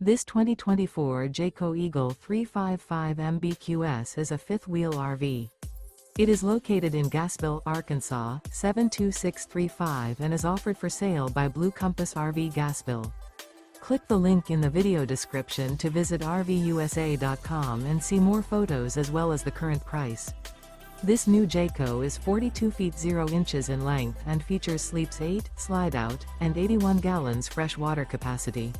This 2024 Jayco Eagle 355 MBQS is a fifth-wheel RV. It is located in Gassville, Arkansas, 72635 and is offered for sale by Blue Compass RV Gassville. Click the link in the video description to visit RVUSA.com and see more photos as well as the current price. This new Jayco is 42 feet 0 inches in length and features sleeps 8, slide-out, and 81 gallons fresh water capacity.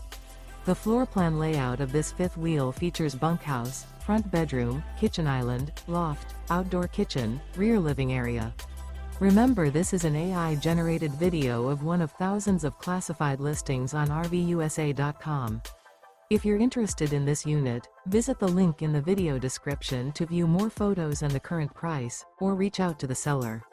The floor plan layout of this fifth wheel features bunkhouse, front bedroom, kitchen island, loft, outdoor kitchen, rear living area. Remember, this is an AI-generated video of one of thousands of classified listings on RVUSA.com. If you're interested in this unit, visit the link in the video description to view more photos and the current price, or reach out to the seller.